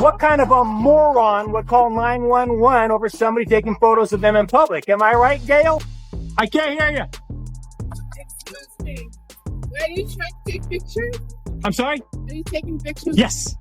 what kind of a moron would call 911 over somebody taking photos of them in public? Am I right, Gail? I can't hear you. Excuse me. Are you trying to take pictures? I'm sorry? Are you taking pictures? Yes.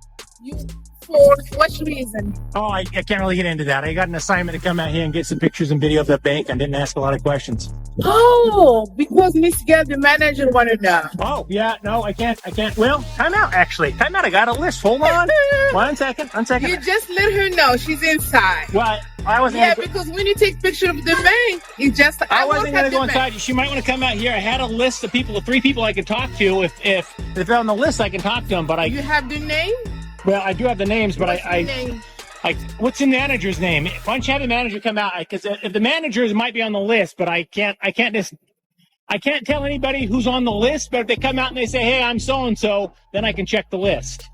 For what reason? Oh, I can't really get into that. I got an assignment to come out here and get some pictures and video of the bank. I didn't ask a lot of questions. Oh, because Miss Gail, the manager, wanted to know. Oh, yeah, no, I can't. Well, time out, actually. Time out, I got a list. Hold on. One second. You just let her know she's inside. Well, I wasn't because when you take picture of the bank, it's just... I wasn't going to go inside. She might want to come out here. I had a list of people, 3 people I could talk to. If they're on the list, I can talk to them, but You have the name? Well, I do have the names, but name? What's the manager's name? Why don't you have the manager come out? Because if the managers might be on the list, but I can't tell anybody who's on the list. But if they come out and they say, "Hey, I'm so and so," then I can check the list.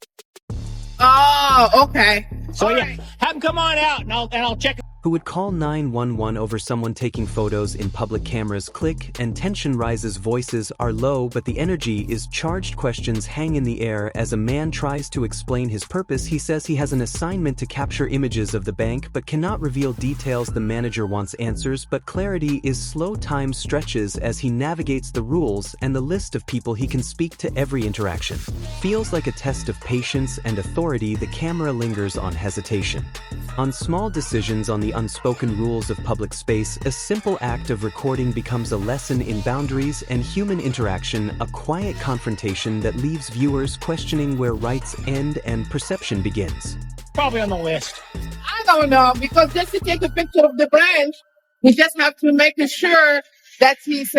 Oh, okay. So right. Have them come on out, and I'll check. Who would call 911 over someone taking photos in public cameras click and tension rises, voices are low but the energy is charged, questions hang in the air as a man tries to explain his purpose. He says he has an assignment to capture images of the bank but cannot reveal details. The manager wants answers but clarity is slow. Time stretches as he navigates the rules and the list of people he can speak to. Every interaction feels like a test of patience and authority. The camera lingers on hesitation, on small decisions, on the unspoken rules of public space. A simple act of recording becomes a lesson in boundaries and human interaction, a quiet confrontation that leaves viewers questioning where rights end and perception begins. Probably on the list. I don't know, because just to take a picture of the branch, we just have to make sure that he's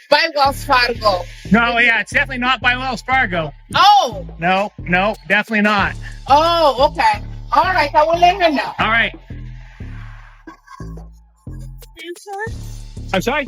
by Wells Fargo. No, yeah, it's definitely not by Wells Fargo. Oh! No, definitely not. Oh, okay. All right, I will let her know. All right. I'm sorry?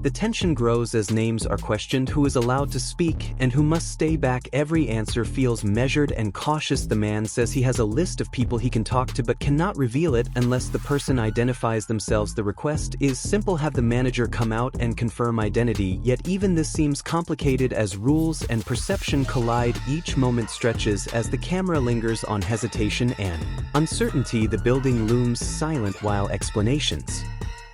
The tension grows as names are questioned, who is allowed to speak and who must stay back. Every answer feels measured and cautious. The man says he has a list of people he can talk to but cannot reveal it unless the person identifies themselves. The request is simple: have the manager come out and confirm identity. Yet even this seems complicated as rules and perception collide. Each moment stretches as the camera lingers on hesitation and uncertainty. The building looms silent while explanations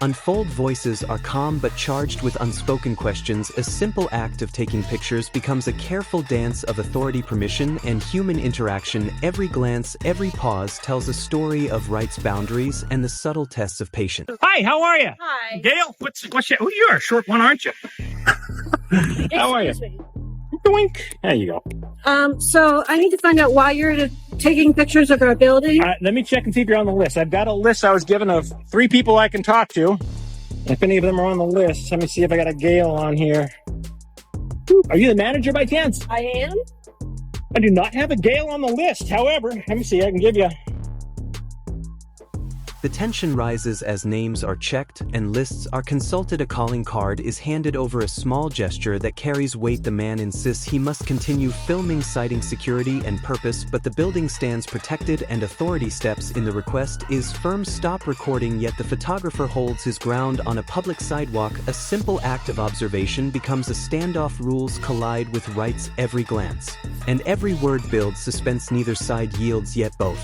unfold. Voices are calm but charged with unspoken questions. A simple act of taking pictures becomes a careful dance of authority, permission, and human interaction. Every glance, every pause tells a story of rights, boundaries, and the subtle tests of patience. Hi, how are you? Hi. Gail, what's your, you're a short one, aren't you? How are you? Doink. There you go. So I need to find out why you're taking pictures of our building. Let me check and see if you're on the list. I've got a list I was given of 3 people I can talk to. If any of them are on the list, let me see if I got a Gail on here. Are you the manager by chance? I am. I do not have a Gail on the list. However, let me see, I can give you. The tension rises as names are checked and lists are consulted. A calling card is handed over, a small gesture that carries weight. The man insists he must continue filming, citing security and purpose, but the building stands protected and authority steps in. The request is firm: stop recording. Yet the photographer holds his ground on a public sidewalk. A simple act of observation becomes a standoff. Rules collide with rights. Every glance and every word builds suspense. Neither side yields, yet both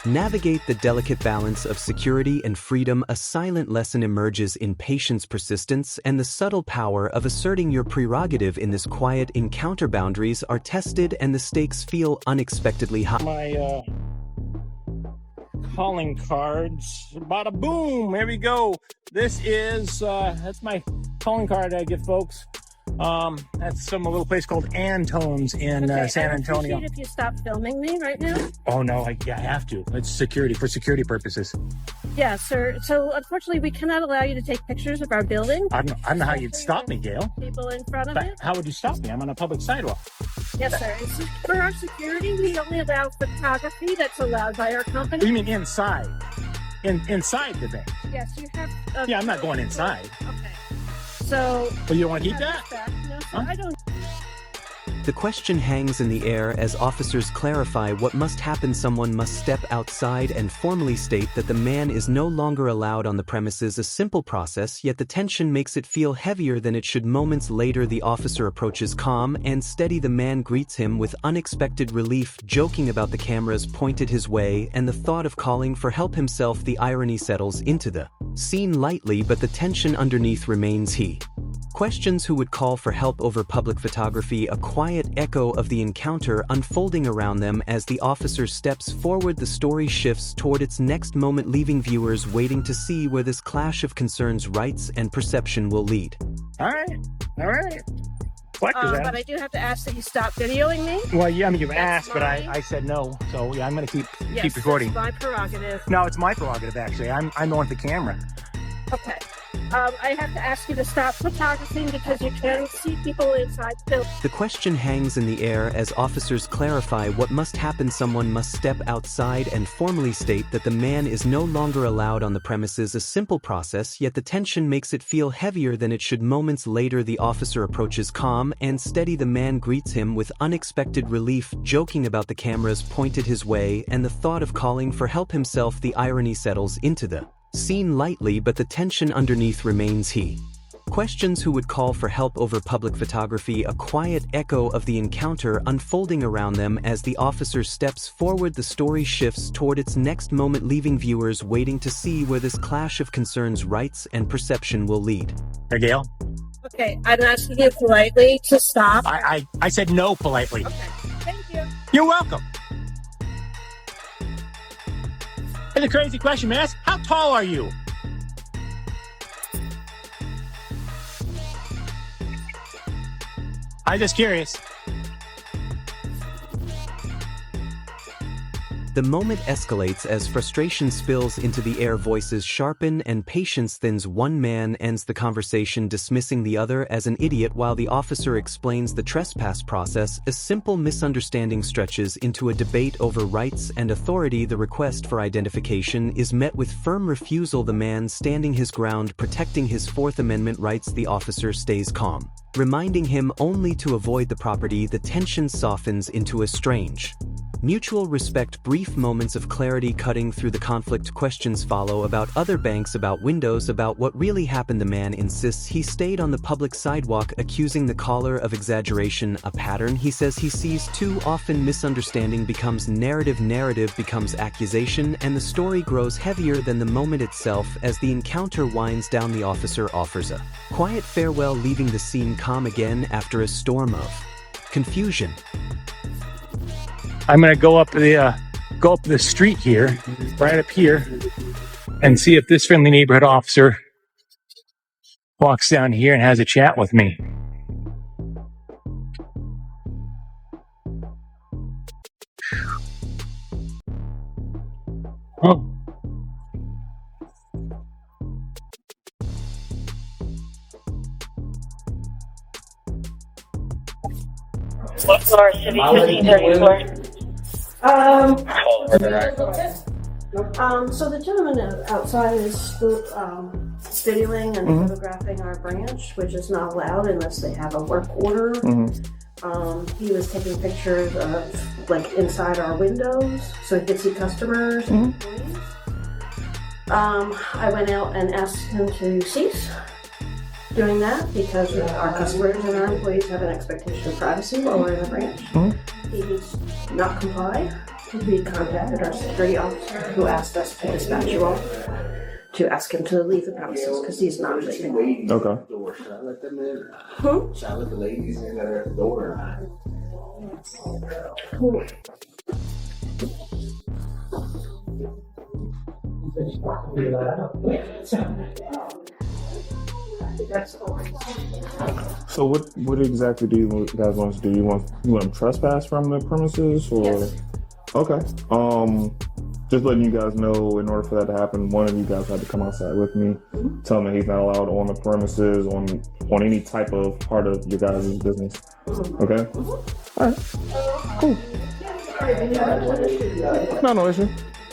navigate the delicate balance of security and freedom. A silent lesson emerges in patience, persistence, and the subtle power of asserting your prerogative. In this quiet encounter, boundaries are tested and the stakes feel unexpectedly high. My calling cards. Bada boom, here we go. This is that's my calling card I give folks. That's from a little place called Antone's in San Antonio. I appreciate if you stop filming me right now. Oh no, I have to. It's security, for security purposes. Yeah, sir. So unfortunately, we cannot allow you to take pictures of our building. I don't know how you'd stop me, Gail. People in front of But it. how would you stop me? I'm on a public sidewalk. Yes, sir. For our security, we only allow photography that's allowed by our company. You mean inside? Inside the bank? Yes, you have. Yeah, I'm not going inside. Okay. So. Well, you don't want to keep that? No, sir, Huh? I don't. The question hangs in the air as officers clarify what must happen. Someone must step outside and formally state that the man is no longer allowed on the premises. A simple process, yet the tension makes it feel heavier than it should. Moments later, the officer approaches calm and steady. The man greets him with unexpected relief, joking about the cameras pointed his way and the thought of calling for help himself. The irony settles into the scene lightly, but the tension underneath remains. He questions who would call for help over public photography, a quiet echo of the encounter unfolding around them. As the officer steps forward, the story shifts toward its next moment, leaving viewers waiting to see where this clash of concerns, rights, and perception will lead. All right. But I do have to ask that you stop videoing me. Well, yeah, I mean, you've asked, but mine. I said no. So yeah, I'm going to Yes, keep recording. It's my prerogative. No, it's my prerogative, actually. I'm the one with the camera. Okay. I have to ask you to stop photographing because you can see people inside the The question hangs in the air as officers clarify what must happen. Someone must step outside and formally state that the man is no longer allowed on the premises. A simple process, yet the tension makes it feel heavier than it should. Moments later, the officer approaches calm and steady. The man greets him with unexpected relief, joking about the cameras pointed his way and the thought of calling for help himself. The irony settles into the scene lightly, but the tension underneath remains. He questions who would call for help over public photography, a quiet echo of the encounter unfolding around them. As the officer steps forward, the story shifts toward its next moment, leaving viewers waiting to see where this clash of concerns, rights, and perception will lead. Hey, Gail? Okay, I'm asking you politely to stop. I said no politely. Okay, thank you. You're welcome. It's a crazy question, man. How tall are you? I'm just curious. The moment escalates as frustration spills into the air, voices sharpen and patience thins. One man ends the conversation dismissing the other as an idiot while the officer explains the trespass process. A simple misunderstanding stretches into a debate over rights and authority. The request for identification is met with firm refusal, the man standing his ground, protecting his Fourth Amendment rights. The officer stays calm, reminding him only to avoid the property. The tension softens into a strange mutual respect. Brief moments of clarity cutting through the conflict. Questions follow about other banks, about windows, about what really happened. The man insists he stayed on the public sidewalk, accusing the caller of exaggeration, a pattern he says he sees too often. Misunderstanding becomes narrative, narrative becomes accusation, and the story grows heavier than the moment itself. As the encounter winds down, the officer offers a quiet farewell, leaving the scene calm again after a storm of confusion. I'm gonna go up the street here, right up here, and see if this friendly neighborhood officer walks down here and has a chat with me. Oh. What floor? City 234. So the gentleman outside is videoing and photographing our branch, which is not allowed unless they have a work order. He was taking pictures of like inside our windows so he could see customers and employees. I went out and asked him to cease doing that because our customers and our employees have an expectation of privacy while we're in the branch. He did not comply. We contacted our security officer who asked us to dispatch you all to ask him to leave the premises because he's not leaving. Okay. Should I let them in? Who? Should I let the ladies in at the door? Who? So what exactly do you guys want us to do? You want them trespass from the premises or? Yes. Okay. Just letting you guys know, in order for that to happen, one of you guys had to come outside with me, tell me he's not allowed on the premises, on any type of part of your guys' business. Okay? All right. Cool. No issue.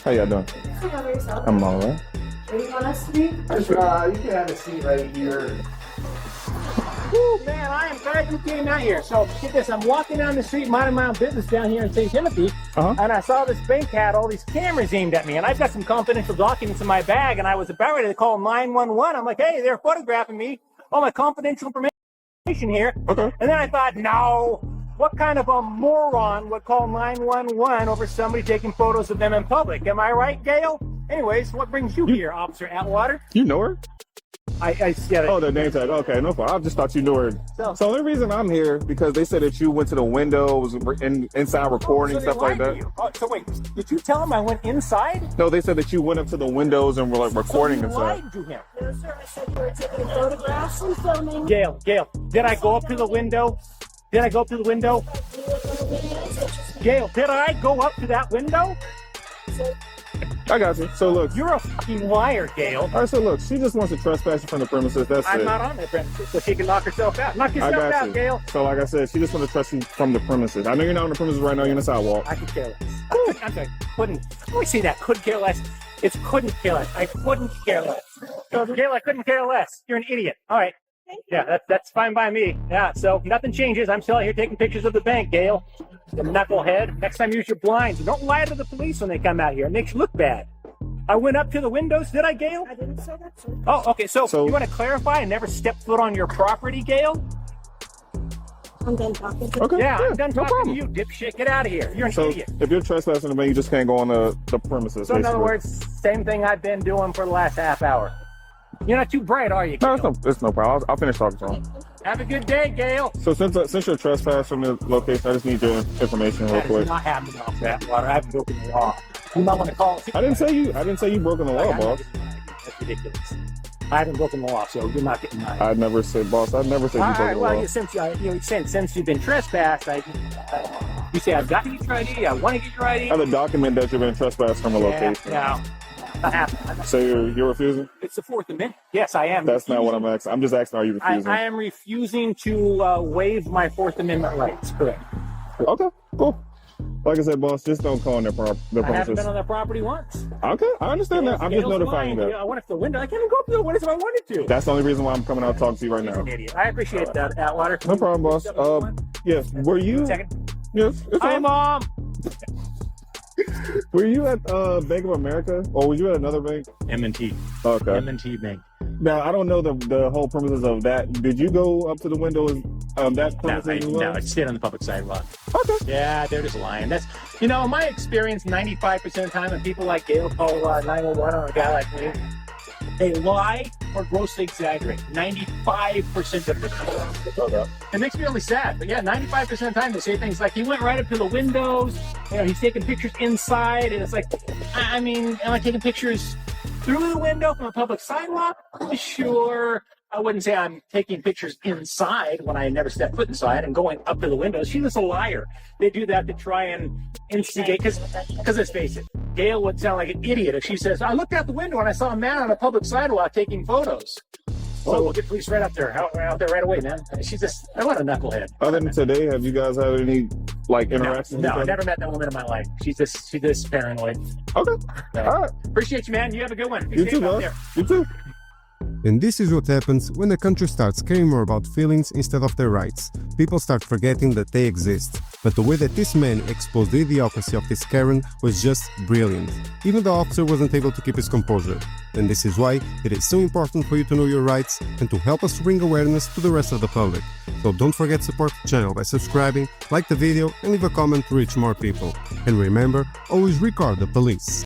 How y'all doing? I'm all right. Where do you want us to be? You can have a seat right here. Whew, man, I am glad you came out here. So get this, I'm walking down the street, minding my own business down here in St. Timothy, and I saw this bank had all these cameras aimed at me, and I've got some confidential documents in my bag, and I was about ready to call 911. I'm like, hey, they're photographing me, all my confidential information here. Okay. And then I thought, no, what kind of a moron would call 911 over somebody taking photos of them in public? Am I right, Gail? Anyways, what brings you here, Officer Atwater? You know her? I yeah. Oh, the name tag. Okay, no problem. I just thought you knew her. So- So the only reason I'm here because they said that you went to the windows, inside recording, So they stuff like lied that. to you. Oh, so wait, did you tell him I went inside? No, they said that you went up to the windows and were like recording so you inside. lied to him. No, sir, I said you were taking photographs and filming. Gail, did I go up to the window? Did I go up to the window? Gail, did I go up to that window? I got you. So look, You're a fucking liar, Gail. all right. So look, she just wants to trespass you from the premises. That's I'm it. not on that premises, so she can knock herself out. Knock I yourself got out, you. Gail. So like I said, she just wants to trust you from the premises. I know you're not on the premises right now. You're in the sidewalk. I could care less. I'm sorry, couldn't. Let me say that. Could care less. It's couldn't care less. I couldn't care less. So, Gail, I couldn't care less. You're an idiot. All right. Yeah, that's fine by me. Yeah, so nothing changes. I'm still out here taking pictures of the bank, Gail. The knucklehead. Next time use your blinds. Don't lie to the police when they come out here. It makes you look bad. I went up to the windows, did I, Gail? I didn't say that, sir. Oh, okay. So So- you want to clarify? I never stepped foot on your property, Gail? I'm done talking to Okay. Yeah, I'm done no talking problem. to you, dipshit. Get out of here. You're an So idiot. if you're trespassing the bank, you just can't go on the premises. So in other basically. words, same thing I've been doing for the last half hour. You're not too bright, are you, No, Gail? it's no problem. I'll finish talking to him. Have a good day, Gail. So since you're trespassing the location, I just need your information real That is quick. not happening off that water. I haven't broken the law. You might want to call. I didn't say you broken the law, boss. That's ridiculous. I haven't broken the law, so you're not getting mine. I never said, boss. I never said you All broke right, the well, law. since you've been trespassed, you say I've got to get your ID. I want to get your ID. I have a document that you've been trespassed from a location. Yeah, not happening. So you're refusing? It's the Fourth Amendment. Yes, I am. That's not what I'm asking. I'm just asking, are you refusing? I am refusing to waive my Fourth Amendment rights. Correct. Okay, cool. Like I said, boss, just don't call on their I haven't premises. been on that property once. Okay, I understand that. I'm just Gail's notifying you lying. that. I went up the window. I can't even go up to the windows if I wanted to. That's the only reason why I'm coming out talking to you right He's now. an idiot. I appreciate that, Atwater. No problem, boss. Yes, were you? Second. Yes, it's Hi, on. Mom. Were you at Bank of America, or were you at another bank? M&T. Okay. M&T Bank. Now I don't know the whole premises of that. Did you go up to the windows of that premises as well? I stayed on the public sidewalk. Okay. Yeah, they're just lying. That's, in my experience, 95% of the time when people like Gail call 911 on a guy like me, they lie or grossly exaggerate. 95% of the time. It makes me really sad. But yeah, 95% of the time they say things like, he went right up to the windows, he's taking pictures inside, and it's like, I mean, am I taking pictures through the window from a public sidewalk? Sure. I wouldn't say I'm taking pictures inside when I never stepped foot inside and going up to the windows. She's just a liar. They do that to try and instigate, because let's face it, Gail would sound like an idiot if she says, I looked out the window and I saw a man on a public sidewalk taking photos. So we'll get police right up there, out there right away, man. She's just, what a knucklehead. Other than today, have you guys had any interactions? No, with I her? never met that woman in my life. She's just paranoid. Okay. So, All right. appreciate you, man. You have a good one. Be You safe too, out boss. there. You too. And this is what happens when a country starts caring more about feelings instead of their rights. People start forgetting that they exist. But the way that this man exposed the idiocracy of this Karen was just brilliant. Even the officer wasn't able to keep his composure. And this is why it is so important for you to know your rights and to help us bring awareness to the rest of the public. So don't forget to support the channel by subscribing, like the video and leave a comment to reach more people. And remember, always record the police.